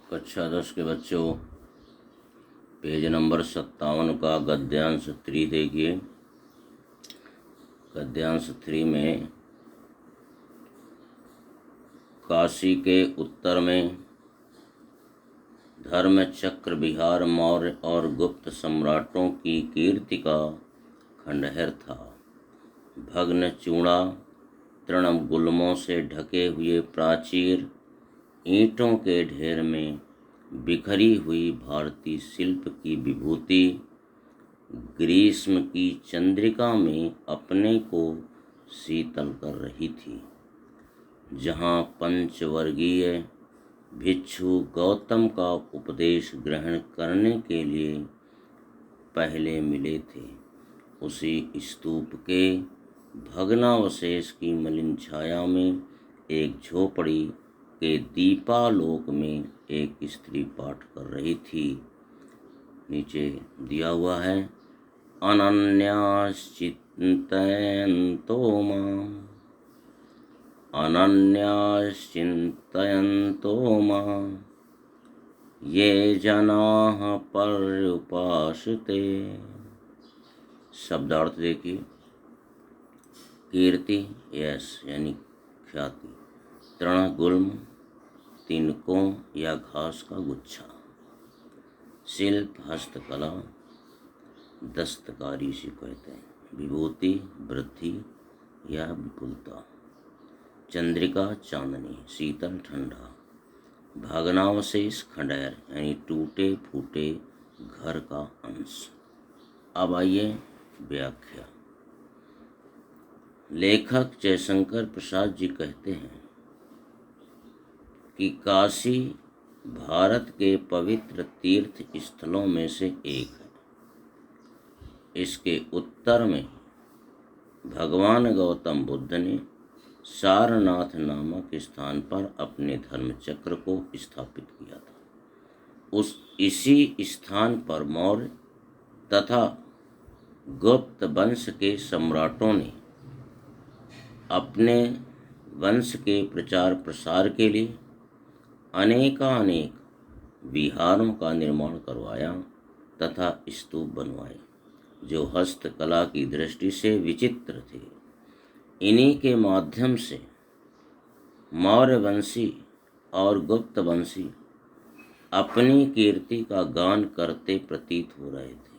कक्षा 10 के बच्चों, पेज नंबर 57 का गद्यांश 3 देखिए। गद्यांश 3 में काशी के उत्तर में धर्मचक्र बिहार मौर्य और गुप्त सम्राटों की कीर्ति का खंडहर था। भग्न चूड़ा तृणगुल्मों से ढके हुए प्राचीर ईंटों के ढेर में बिखरी हुई भारतीय शिल्प की विभूति ग्रीष्म की चंद्रिका में अपने को शीतल कर रही थी। जहाँ पंचवर्गीय भिक्षु गौतम का उपदेश ग्रहण करने के लिए पहले मिले थे, उसी स्तूप के भग्नावशेष की मलिन छाया में एक झोपड़ी के दीपालोक में एक स्त्री पाठ कर रही थी। नीचे दिया हुआ है, अनन्याश्चिन्तयन्तो माम्, अनन्याश्चिन्तयन्तो माम् ये जनाः पर्युपासते। शब्दार्थ देखिए। कीर्ति यश यानी ख्याति, तृणगुल्म तिनकों या घास का गुच्छा, शिल्प हस्तकला दस्तकारी से कहते हैं, विभूति वृद्धि या विपुलता, चंद्रिका चांदनी शीतल ठंडा, भग्नावशेष खंडहर यानी टूटे फूटे घर का अंश। अब आइए व्याख्या। लेखक जयशंकर प्रसाद जी कहते हैं कि काशी भारत के पवित्र तीर्थ स्थलों में से एक है। इसके उत्तर में भगवान गौतम बुद्ध ने सारनाथ नामक स्थान पर अपने धर्मचक्र को स्थापित किया था। इसी स्थान पर मौर्य तथा गुप्त वंश के सम्राटों ने अपने वंश के प्रचार प्रसार के लिए अनेकानेक विहारों का निर्माण करवाया तथा स्तूप बनवाए, जो हस्तकला की दृष्टि से विचित्र थे। इन्हीं के माध्यम से मौर्यवंशी और गुप्त वंशी अपनी कीर्ति का गान करते प्रतीत हो रहे थे।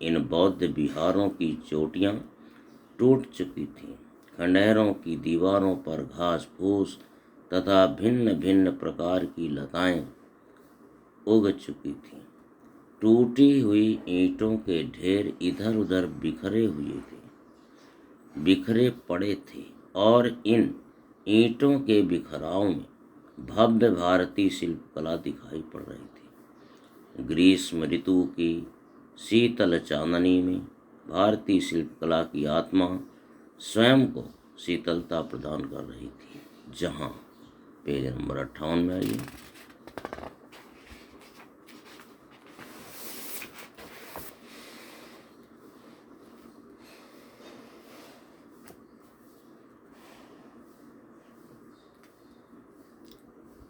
इन बौद्ध विहारों की चोटियाँ टूट चुकी थीं, खंडहरों की दीवारों पर घास फूस तथा भिन्न भिन्न प्रकार की लताएं उग चुकी थीं। टूटी हुई ईंटों के ढेर इधर उधर बिखरे पड़े थे और इन ईंटों के बिखराव में भव्य भारतीय शिल्पकला दिखाई पड़ रही थी। ग्रीष्म ऋतु की शीतल चांदनी में भारतीय शिल्पकला की आत्मा स्वयं को शीतलता प्रदान कर रही थी। जहाँ पेज नंबर 58 में आइए।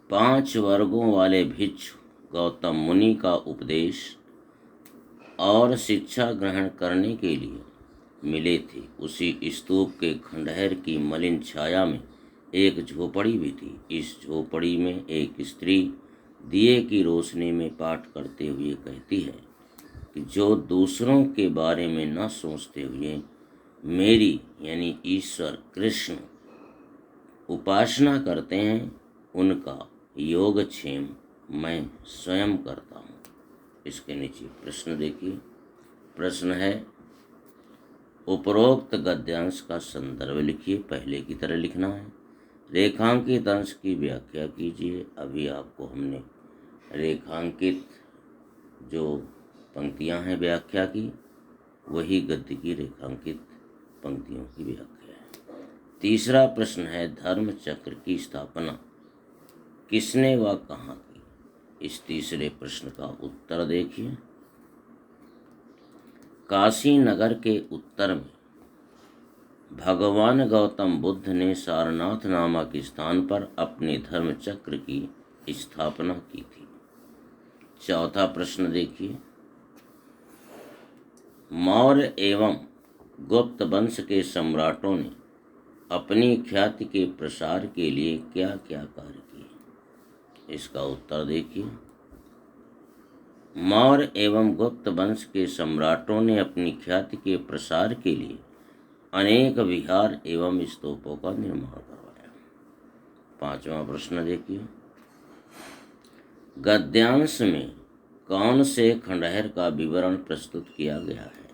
पांच वर्गों वाले भिक्षु गौतम मुनि का उपदेश और शिक्षा ग्रहण करने के लिए मिले थे। उसी स्तूप के खंडहर की मलिन छाया में एक झोपड़ी भी थी। इस झोपड़ी में एक स्त्री दिए की रोशनी में पाठ करते हुए कहती है कि जो दूसरों के बारे में न सोचते हुए मेरी यानी ईश्वर कृष्ण उपासना करते हैं, उनका योगक्षेम मैं स्वयं करता हूँ। इसके नीचे प्रश्न देखिए। प्रश्न है, उपरोक्त गद्यांश का संदर्भ लिखिए। पहले की तरह लिखना है। रेखांकित अंश की व्याख्या कीजिए। अभी आपको हमने रेखांकित जो पंक्तियां हैं व्याख्या की, वही गद्य की रेखांकित पंक्तियों की व्याख्या है। तीसरा प्रश्न है, धर्म चक्र की स्थापना किसने व कहाँ की? इस तीसरे प्रश्न का उत्तर देखिए। काशी नगर के उत्तर में भगवान गौतम बुद्ध ने सारनाथ नामक स्थान पर अपने धर्मचक्र की स्थापना की थी। चौथा प्रश्न देखिए, मौर्य एवं गुप्त वंश के सम्राटों ने अपनी ख्याति के प्रसार के लिए क्या क्या कार्य किए? इसका उत्तर देखिए, मौर्य एवं गुप्त वंश के सम्राटों ने अपनी ख्याति के प्रसार के लिए अनेक विहार एवं स्तूपों का निर्माण करवाया। पांचवा प्रश्न देखिए, गद्यांश में कौन से खंडहर का विवरण प्रस्तुत किया गया है?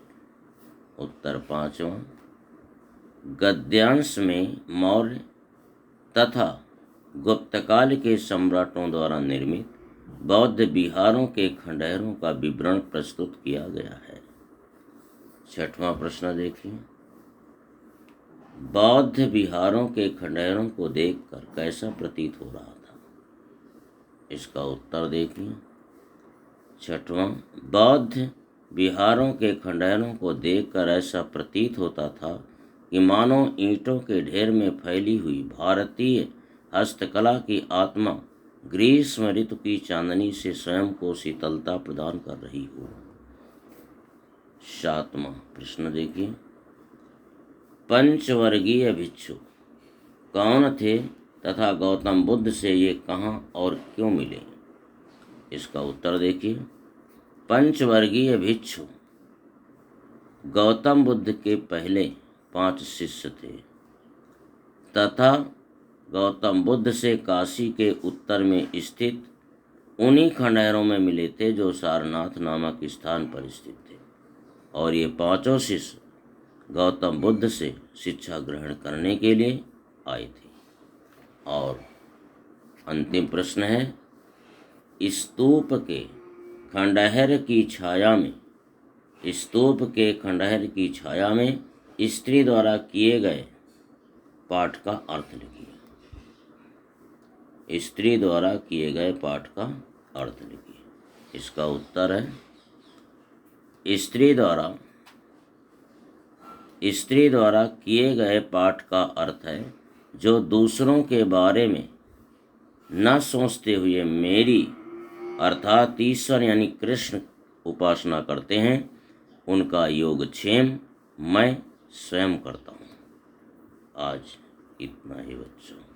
उत्तर पांचवा, गद्यांश में मौर्य तथा गुप्तकाल के सम्राटों द्वारा निर्मित बौद्ध विहारों के खंडहरों का विवरण प्रस्तुत किया गया है। छठवां प्रश्न देखिए, बौद्ध विहारों के खंडहरों को देखकर कैसा प्रतीत हो रहा था? इसका उत्तर देखिए, छठवां, बौद्ध विहारों के खंडहरों को देखकर ऐसा प्रतीत होता था कि मानो ईंटों के ढेर में फैली हुई भारतीय हस्तकला की आत्मा ग्रीष्म ऋतु की चांदनी से स्वयं को शीतलता प्रदान कर रही हो। सातवां प्रश्न देखिए, पंचवर्गीय भिक्षु कौन थे तथा गौतम बुद्ध से ये कहाँ और क्यों मिले? इसका उत्तर देखिए, पंचवर्गीय भिक्षु गौतम बुद्ध के पहले 5 शिष्य थे तथा गौतम बुद्ध से काशी के उत्तर में स्थित उन्हीं खंडहरों में मिले थे जो सारनाथ नामक स्थान पर स्थित थे, और ये 5 शिष्य गौतम बुद्ध से शिक्षा ग्रहण करने के लिए आए थे। और अंतिम प्रश्न है, स्तूप के खंडहर की छाया में, स्तूप के खंडहर की छाया में स्त्री द्वारा किए गए पाठ का अर्थ लिखिए। स्त्री द्वारा किए गए पाठ का अर्थ लिखिए। इसका उत्तर है, स्त्री द्वारा किए गए पाठ का अर्थ है जो दूसरों के बारे में न सोचते हुए मेरी अर्थात ईश्वर यानी कृष्ण उपासना करते हैं, उनका योगक्षेम मैं स्वयं करता हूँ। आज इतना ही बच्चों।